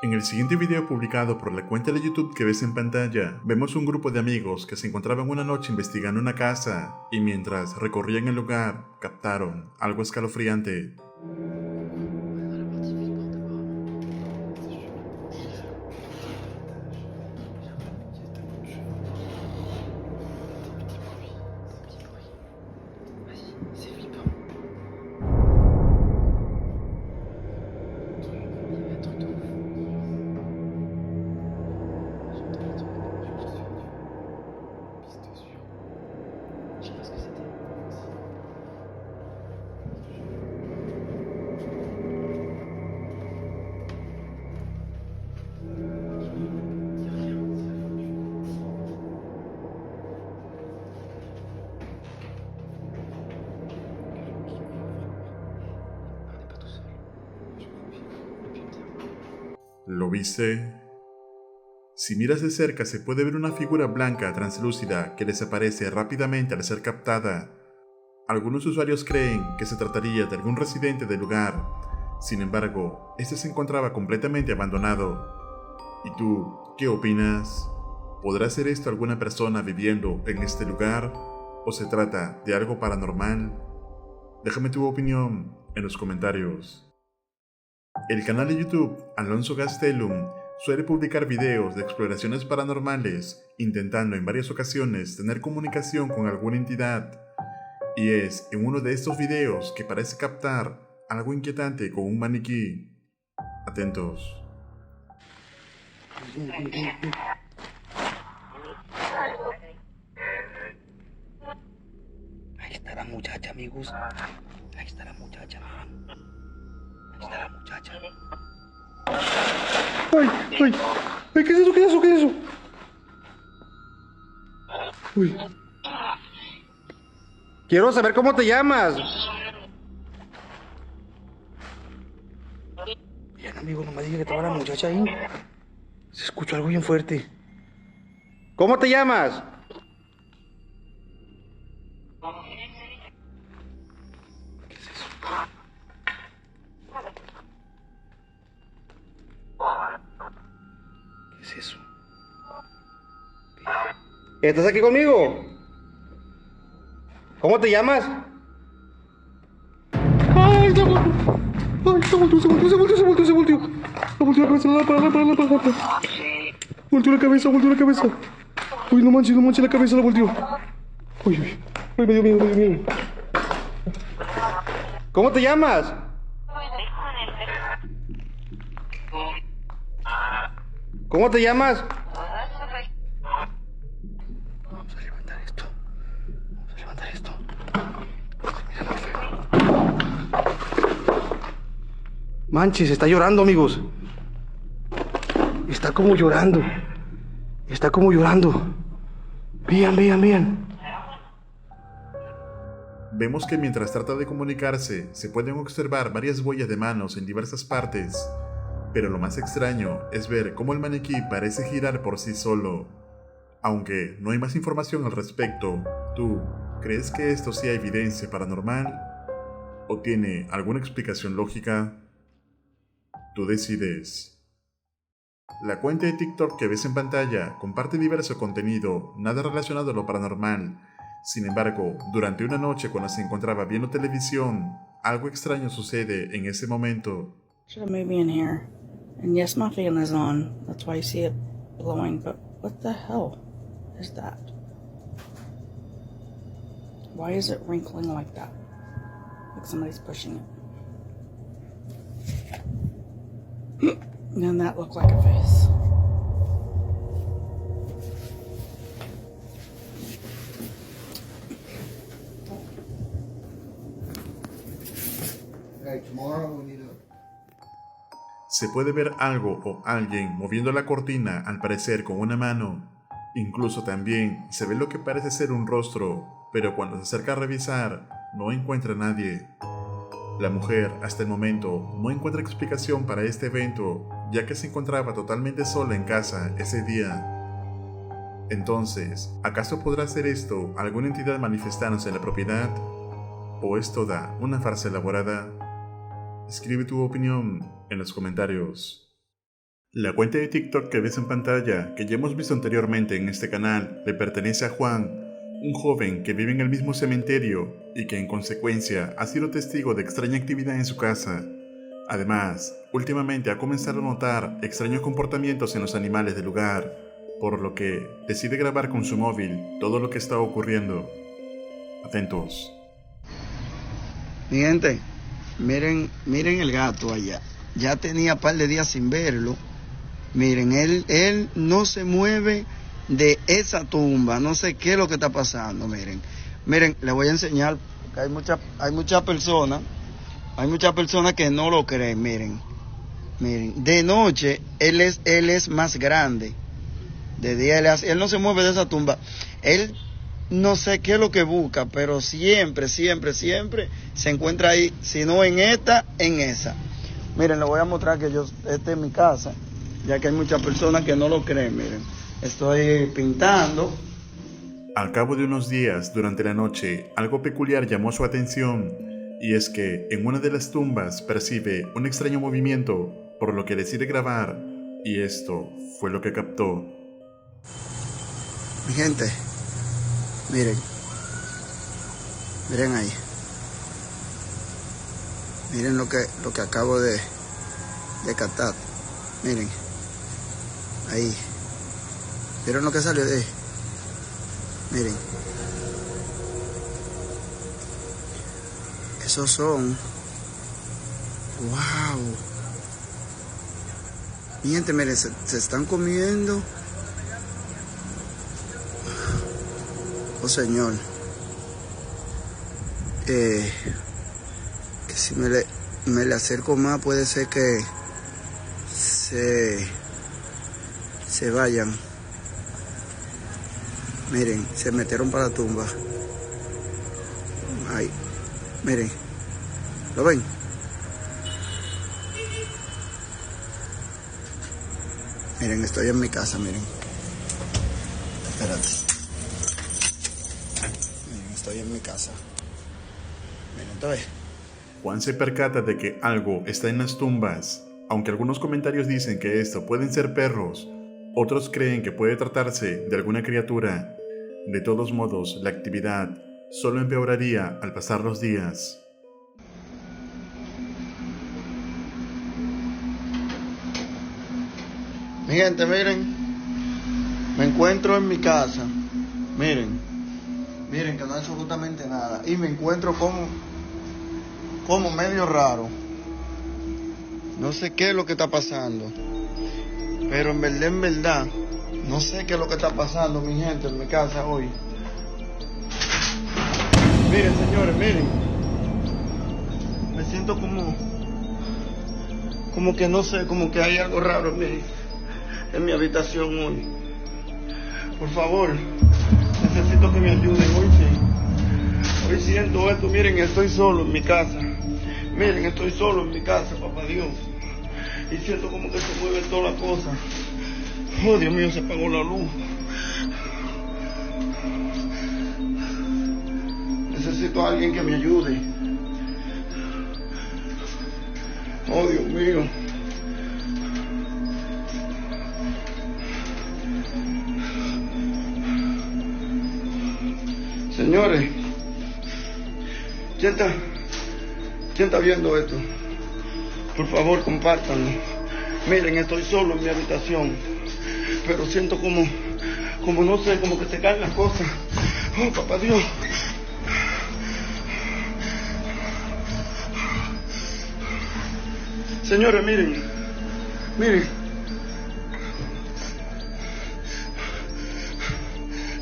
En el siguiente video publicado por la cuenta de YouTube que ves en pantalla, vemos un grupo de amigos que se encontraban una noche investigando una casa y mientras recorrían el lugar, captaron algo escalofriante. ¿Lo viste? Si miras de cerca se puede ver una figura blanca translúcida que desaparece rápidamente al ser captada. Algunos usuarios creen que se trataría de algún residente del lugar. Sin embargo, este se encontraba completamente abandonado. ¿Y tú, qué opinas? ¿Podrá ser esto alguna persona viviendo en este lugar? ¿O se trata de algo paranormal? Déjame tu opinión en los comentarios. El canal de YouTube Alonso Gastelum suele publicar videos de exploraciones paranormales, intentando en varias ocasiones tener comunicación con alguna entidad. Y es en uno de estos videos que parece captar algo inquietante con un maniquí. Atentos. Ahí está la muchacha, amigos. Ahí está la muchacha. Ahí está la muchacha. ¡Ay! ¡Ay! ¡Ay! ¿Qué es eso? ¿Qué es eso? ¿Qué es eso? Uy. Quiero saber cómo te llamas. Bien, amigo, no me digas que estaba la muchacha ahí. Se escuchó algo bien fuerte. ¿Cómo te llamas? ¿Qué es eso? ¿Qué es eso? ¿Estás aquí conmigo? ¿Cómo te llamas? ¡Ay, se volteó! ¡Ay, se volteó! ¡Se volteó la cabeza! ¡La volteó la cabeza! ¡Uy, no manches, la cabeza la volteó! ¡Uy, uy! ¡Ay, me dio miedo! ¿Cómo te llamas? ¿Cómo te llamas? Vamos a levantar esto. Manches, está llorando, amigos. Está como llorando. Vean. Vemos que mientras trata de comunicarse, se pueden observar varias huellas de manos en diversas partes. Pero lo más extraño es ver cómo el maniquí parece girar por sí solo. Aunque no hay más información al respecto, ¿tú crees que esto sea evidencia paranormal? ¿O tiene alguna explicación lógica? Tú decides. La cuenta de TikTok que ves en pantalla comparte diverso contenido, nada relacionado a lo paranormal. Sin embargo, durante una noche cuando se encontraba viendo televisión, algo extraño sucede en ese momento. There's a movie in here, and yes, my fan is on. That's why you see it glowing. But what the hell is that? Why is it wrinkling like that? Like somebody's pushing it. And then that looked like a face. Hey, tomorrow we need to... Se puede ver algo o alguien moviendo la cortina, al parecer con una mano. Incluso también se ve lo que parece ser un rostro, pero cuando se acerca a revisar, no encuentra a nadie. La mujer, hasta el momento, no encuentra explicación para este evento, ya que se encontraba totalmente sola en casa ese día. Entonces, ¿acaso podrá ser esto alguna entidad manifestándose en la propiedad? ¿O es toda una farsa elaborada? Escribe tu opinión en los comentarios. La cuenta de TikTok que ves en pantalla, que ya hemos visto anteriormente en este canal, le pertenece a Juan, un joven que vive en el mismo cementerio y que en consecuencia ha sido testigo de extraña actividad en su casa. Además, últimamente ha comenzado a notar extraños comportamientos en los animales del lugar, por lo que decide grabar con su móvil todo lo que está ocurriendo. Atentos. Mi gente, miren el gato allá. Ya tenía un par de días sin verlo. Miren, él no se mueve de esa tumba. No sé qué es lo que está pasando, miren. Miren, les voy a enseñar, porque hay muchas personas que no lo creen, miren. Miren, de noche él es más grande. De día él no se mueve de esa tumba. Él no sé qué es lo que busca, pero siempre se encuentra ahí, si no en esta, en esa. Miren, les voy a mostrar que esta es mi casa, ya que hay muchas personas que no lo creen, miren. Estoy pintando. Al cabo de unos días, durante la noche, algo peculiar llamó su atención, y es que en una de las tumbas percibe un extraño movimiento, por lo que decide grabar, y esto fue lo que captó. Mi gente, miren ahí. Miren lo que acabo de captar. Miren. Ahí. ¿Vieron lo que salió de ahí? Miren. Esos son. ¡Wow! Mi gente, miren, se están comiendo. Oh, Señor. Que si me le acerco más puede ser que se vayan. Miren, se metieron para la tumba. Ay, miren. ¿Lo ven? Miren, estoy en mi casa, miren. Espérate. Miren, estoy en mi casa. Miren, ¿te ves? Juan se percata de que algo está en las tumbas. Aunque algunos comentarios dicen que esto pueden ser perros, otros creen que puede tratarse de alguna criatura. De todos modos, la actividad solo empeoraría al pasar los días. Mi gente, miren, me encuentro en mi casa, miren que no hay absolutamente nada, y me encuentro como medio raro, no sé qué es lo que está pasando, pero en verdad, no sé qué es lo que está pasando, mi gente, en mi casa hoy. Miren, señores, miren, me siento como que no sé, como que hay algo raro en mi habitación hoy. Por favor, necesito que me ayuden hoy, sí. Hoy siento esto, miren, estoy solo en mi casa. Miren, estoy solo en mi casa, papá Dios. Y siento como que se mueven todas las cosas. Oh, Dios mío, se apagó la luz. Necesito a alguien que me ayude. Oh, Dios mío. Señores, ¿quién está viendo esto? Por favor, compártanlo. Miren, estoy solo en mi habitación, pero siento como no sé, como que se caen las cosas. Oh, papá Dios. Señores, miren.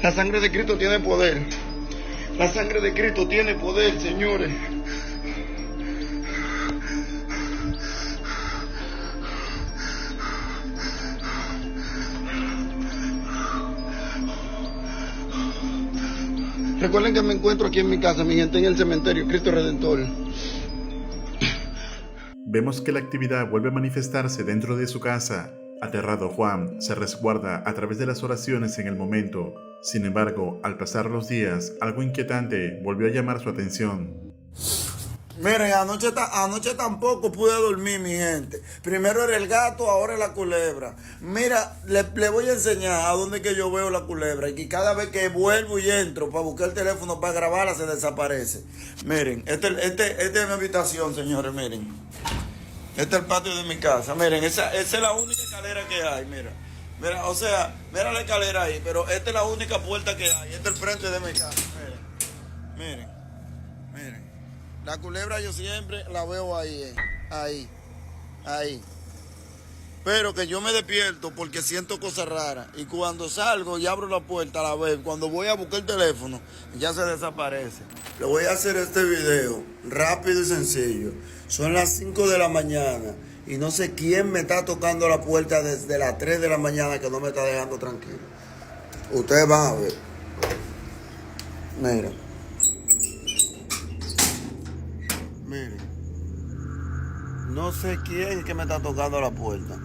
La sangre de Cristo tiene poder. La sangre de Cristo tiene poder, señores. Recuerden que me encuentro aquí en mi casa, mi gente, en el cementerio Cristo Redentor. Vemos que la actividad vuelve a manifestarse dentro de su casa. Aterrado, Juan se resguarda a través de las oraciones en el momento. Sin embargo, al pasar los días, algo inquietante volvió a llamar su atención. Miren, anoche tampoco pude dormir, mi gente. Primero era el gato, ahora es la culebra. Mira, le voy a enseñar a dónde que yo veo la culebra. Y que cada vez que vuelvo y entro para buscar el teléfono para grabarla, se desaparece. Miren, este es mi habitación, señores, miren. Este es el patio de mi casa. Miren, esa es la única escalera que hay, mira. Mira, o sea, mira la escalera ahí, pero esta es la única puerta que hay. Este es el frente de mi casa, miren. La culebra yo siempre la veo ahí. Pero que yo me despierto porque siento cosas raras. Y cuando salgo y abro la puerta a la vez, cuando voy a buscar el teléfono, ya se desaparece. Le voy a hacer este video rápido y sencillo. Son las 5 de la mañana y no sé quién me está tocando la puerta desde las 3 de la mañana que no me está dejando tranquilo. Ustedes van a ver. Mira. Miren, no sé quién es que me está tocando la puerta.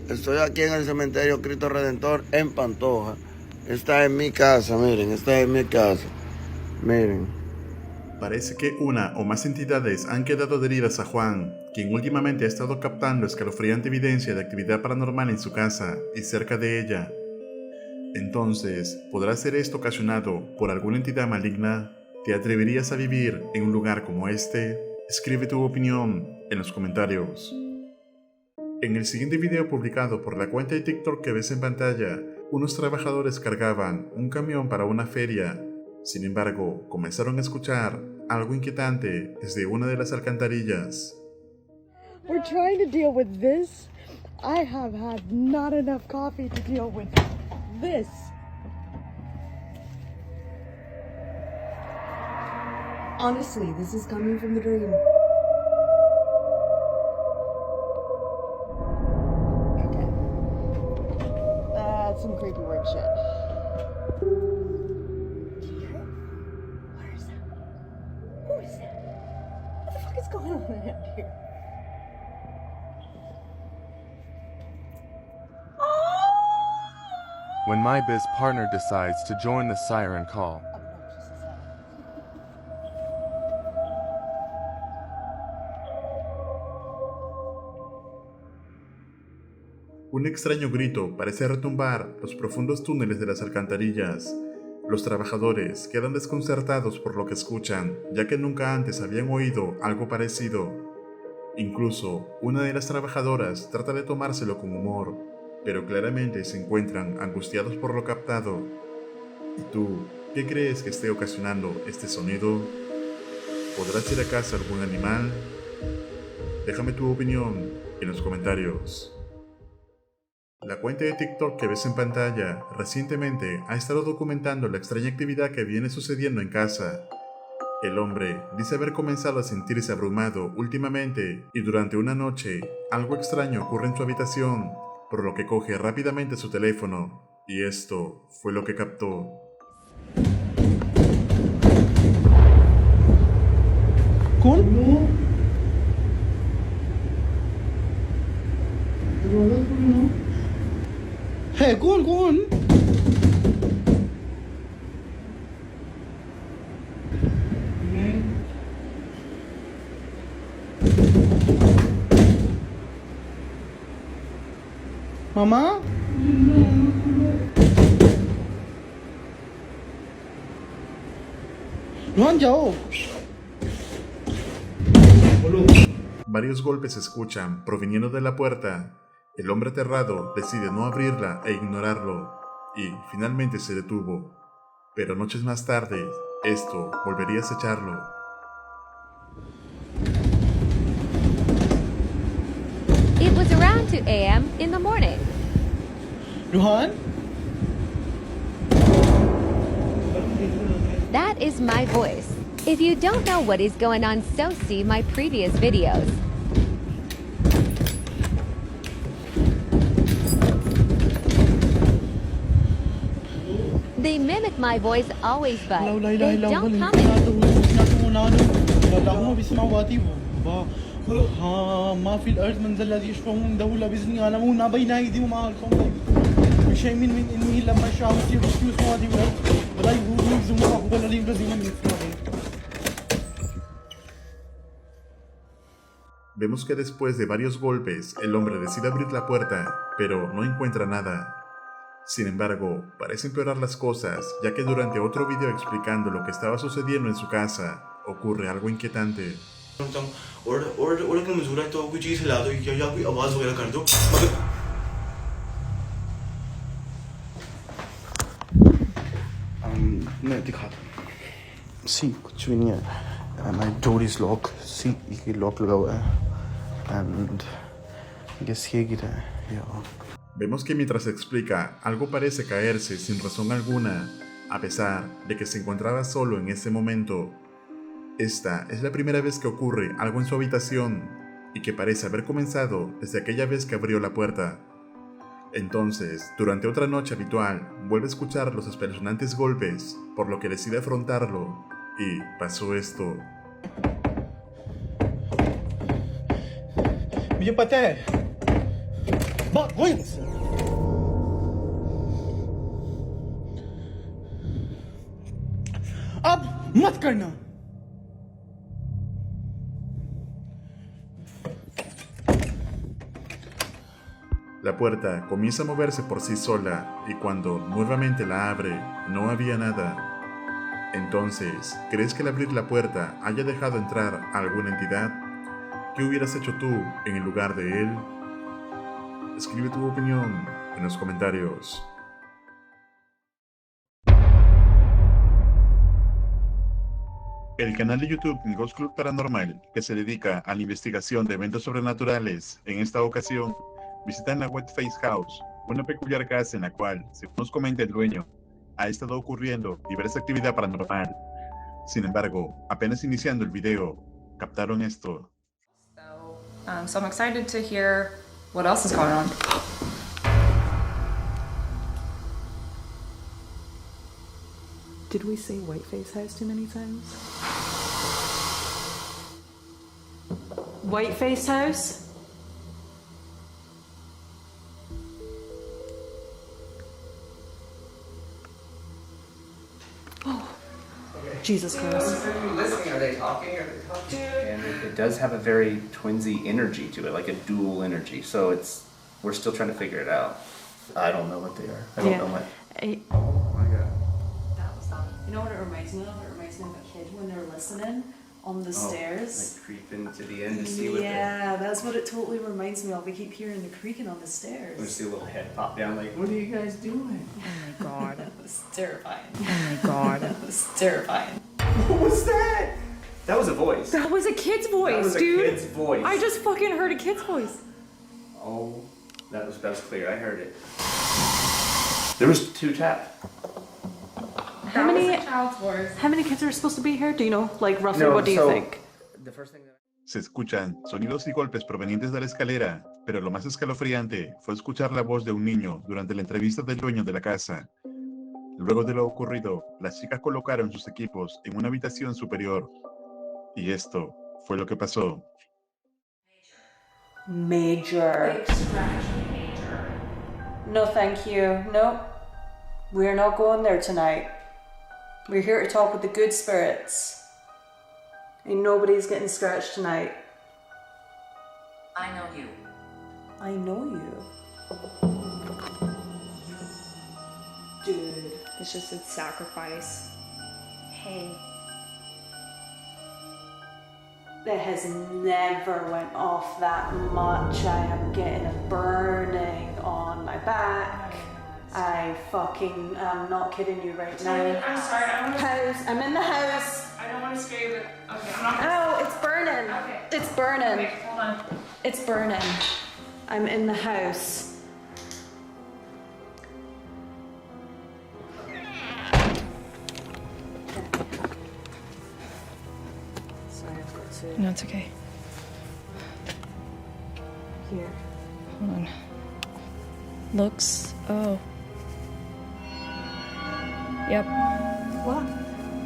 Estoy aquí en el cementerio Cristo Redentor en Pantoja. Esta es mi casa, miren, esta es mi casa. Miren. Parece que una o más entidades han quedado adheridas a Juan, quien últimamente ha estado captando escalofriante evidencia de actividad paranormal en su casa y cerca de ella. Entonces, ¿podrá ser esto ocasionado por alguna entidad maligna? ¿Te atreverías a vivir en un lugar como este? Escribe tu opinión en los comentarios. En el siguiente video publicado por la cuenta de TikTok que ves en pantalla, unos trabajadores cargaban un camión para una feria. Sin embargo, comenzaron a escuchar algo inquietante desde una de las alcantarillas. We're trying to deal with this. I have had not enough coffee to deal with this. Honestly, this is coming from the dream. Okay. That's some creepy weird shit. Do you hear it? Where is that? Who is that? What the fuck is going on around here? When my biz partner decides to join the siren call. Un extraño grito parece retumbar los profundos túneles de las alcantarillas. Los trabajadores quedan desconcertados por lo que escuchan, ya que nunca antes habían oído algo parecido. Incluso, una de las trabajadoras trata de tomárselo con humor, pero claramente se encuentran angustiados por lo captado. ¿Y tú, qué crees que esté ocasionando este sonido? ¿Podrá ser acaso algún animal? Déjame tu opinión en los comentarios. La cuenta de TikTok que ves en pantalla recientemente ha estado documentando la extraña actividad que viene sucediendo en casa. El hombre dice haber comenzado a sentirse abrumado últimamente y durante una noche algo extraño ocurre en su habitación, por lo que coge rápidamente su teléfono y esto fue lo que captó. ¿Con? Hey, कौन? Mamá? Juan, जाओ. Varios golpes se escuchan proviniendo de la puerta. El hombre aterrado decide no abrirla e ignorarlo, y finalmente se detuvo. Pero noches más tarde, esto volvería a acecharlo. It was around 2 a.m. in the morning. Ruhan? That is my voice. If you don't know what is going on, so see my previous videos. They mimic my voice always, but they don't comment. اللهم بسماواتي ما في الأرض من ذا الذي يشفع عنده إلا بإذنه يعلم ما بين أيديهم وما خلفهم من شيء من علمه لما شاء وسع كرسيه السماوات والأرض ولا يؤوده حفظهما وهو العلي العظيم. Vemos que después de varios golpes, el hombre decide abrir la puerta, pero no encuentra nada. Sin embargo, parece empeorar las cosas, ya que durante otro video explicando lo que estaba sucediendo en su casa, ocurre algo inquietante. मैं दिखाता हूँ। सी कुछ भी नहीं है। My door is locked. सी ये लॉक लगा हुआ है। And guess ये गिरा है। Yeah. Vemos que mientras explica, algo parece caerse sin razón alguna, a pesar de que se encontraba solo en ese momento. Esta es la primera vez que ocurre algo en su habitación, y que parece haber comenzado desde aquella vez que abrió la puerta. Entonces, durante otra noche habitual, vuelve a escuchar los espeluznantes golpes, por lo que decide afrontarlo, y pasó esto. मुझे पता है बात वही से अब मत करना La puerta comienza a moverse por sí sola y cuando nuevamente la abre, no había nada. Entonces, ¿crees que al abrir la puerta haya dejado entrar a alguna entidad? ¿Qué hubieras hecho tú en el lugar de él? Escribe tu opinión en los comentarios. El canal de YouTube Ghost Club Paranormal, que se dedica a la investigación de eventos sobrenaturales, en esta ocasión visitan la Whiteface House, una peculiar casa en la cual, según nos comenta el dueño, ha estado ocurriendo diversa actividad paranormal. Sin embargo, apenas iniciando el video, captaron esto. So I'm excited to hear what else is going on. Did we say Whiteface House too many times? Whiteface House? Jesus Christ. Are you listening? Are they talking? And it does have a very twinsy energy to it, like a dual energy. So we're still trying to figure it out. I don't know what they are. I don't know what. Oh my god. That was that. You know what it reminds me of? It reminds me of a kid when they're listening on the stairs. Like creeping to the end to see what Yeah, that's what it totally reminds me of. We keep hearing the creaking on the stairs. We see a little head pop down like, what are you guys doing? Oh my god. That was terrifying. Oh my god. That was terrifying. What was that? That was a voice. That was a kid's voice, That was dude. a kid's voice. I just fucking heard a kid's voice. Oh, that was clear. I heard it. There was 2 taps. How many was a child's voice. How many kids are supposed to be here? Do you know? Like roughly, what do you think? The first thing that Se escuchan sonidos y golpes provenientes de la escalera, pero lo más escalofriante fue escuchar la voz de un niño durante la entrevista del dueño de la casa. Luego de lo ocurrido, las chicas colocaron sus equipos en una habitación superior. Y esto fue lo que pasó. Major. No, thank you. No, we're not going there tonight. We're here to talk with the good spirits. And nobody's getting scratched tonight. I know you. I know you. Dude. It's just a sacrifice. Hey. It has never went off that much. I am getting a burning on my back. I fucking am not kidding you right now. I'm sorry, I don't want to. House. I'm in the house. I don't want to scare you, but okay, I'm not gonna. Oh, it's burning. Okay. It's burning. Okay, hold on. It's burning. I'm in the house. Sorry, I've got to. No, it's okay. Here. Hold on. Looks. Oh. Yep. What?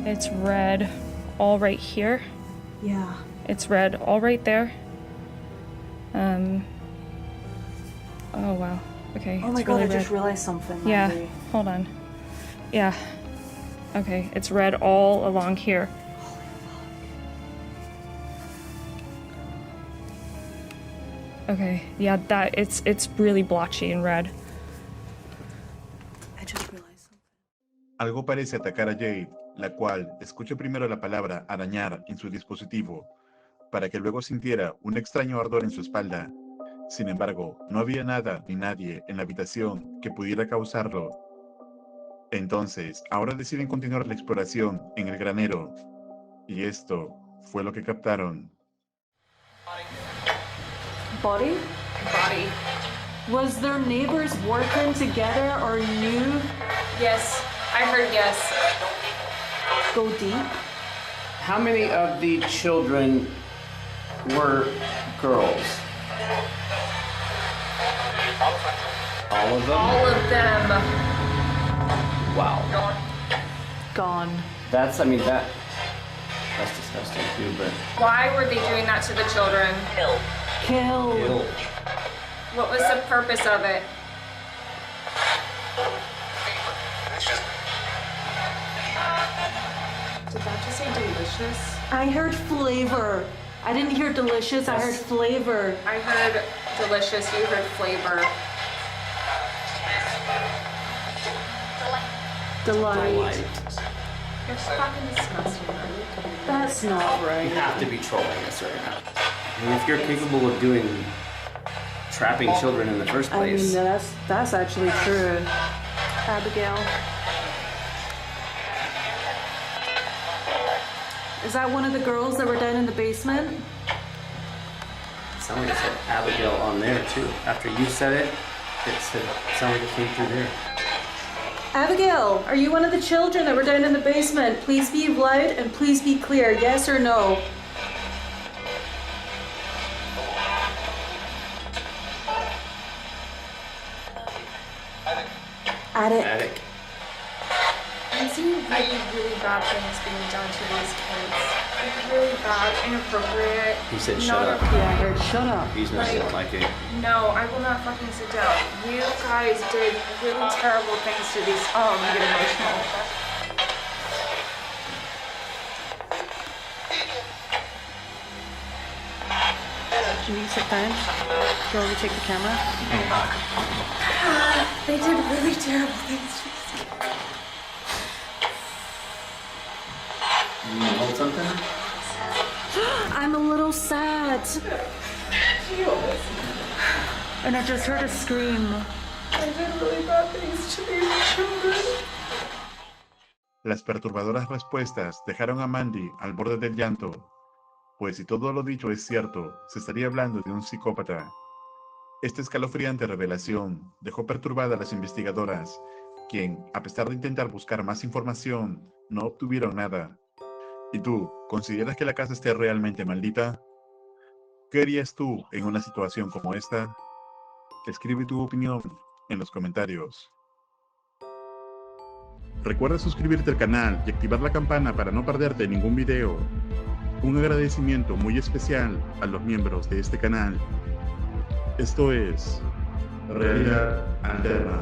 It's red all right here. Yeah. It's red all right there. Oh wow. Okay. Oh my it's god, really I just red. realized something. Yeah. Mandy. Hold on. Yeah. Okay. It's red all along here. Okay, yeah, it's really blotchy and red. I just realized something. Algo parece atacar a Jade, la cual escucha primero la palabra arañar en su dispositivo, para que luego sintiera un extraño ardor en su espalda. Sin embargo, no había nada ni nadie en la habitación que pudiera causarlo. Entonces, ahora deciden continuar la exploración en el granero. Y esto fue lo que captaron. Body? Body. Was their neighbors working together or knew? Yes, I heard yes. Go deep? How many of the children were girls? All of them? All of them. Wow. Gone. That's disgusting too, but... Why were they doing that to the children? Killed. What was the purpose of it? Did that just say delicious? I heard flavor. I didn't hear delicious, I heard flavor. I heard delicious, you heard flavor. Delight. You're fucking disgusting. That's not right. You have to be trolling us right now. I mean, if you're capable of trapping children in the first place... I mean, that's actually true. Abigail. Is that one of the girls that were down in the basement? It sounded like it said Abigail on there too. After you said it, it sounded like it came through there. Abigail, are you one of the children that were down in the basement? Please be loud and please be clear, yes or no? Attic. I'm seeing really bad things being done to these kids. Like really bad, inappropriate. He said shut up. Yeah, I heard shut up. He's not sitting like it. No, I will not fucking sit down. You guys did really terrible things to these. Oh, I'm gonna get emotional. Do you need to sit down? Do you want me to take the camera? They did really terrible things to these kids. You want to hold something? I'm a little sad. And I just heard a scream. I did really bad things to these children. Las perturbadoras respuestas dejaron a Mandy al borde del llanto, pues si todo lo dicho es cierto, se estaría hablando de un psicópata. Esta escalofriante revelación dejó perturbada a las investigadoras, quien, a pesar de intentar buscar más información, no obtuvieron nada. ¿Y tú, consideras que la casa esté realmente maldita? ¿Qué harías tú en una situación como esta? Escribe tu opinión en los comentarios. Recuerda suscribirte al canal y activar la campana para no perderte ningún video. Un agradecimiento muy especial a los miembros de este canal. Esto es Realidad Alterna.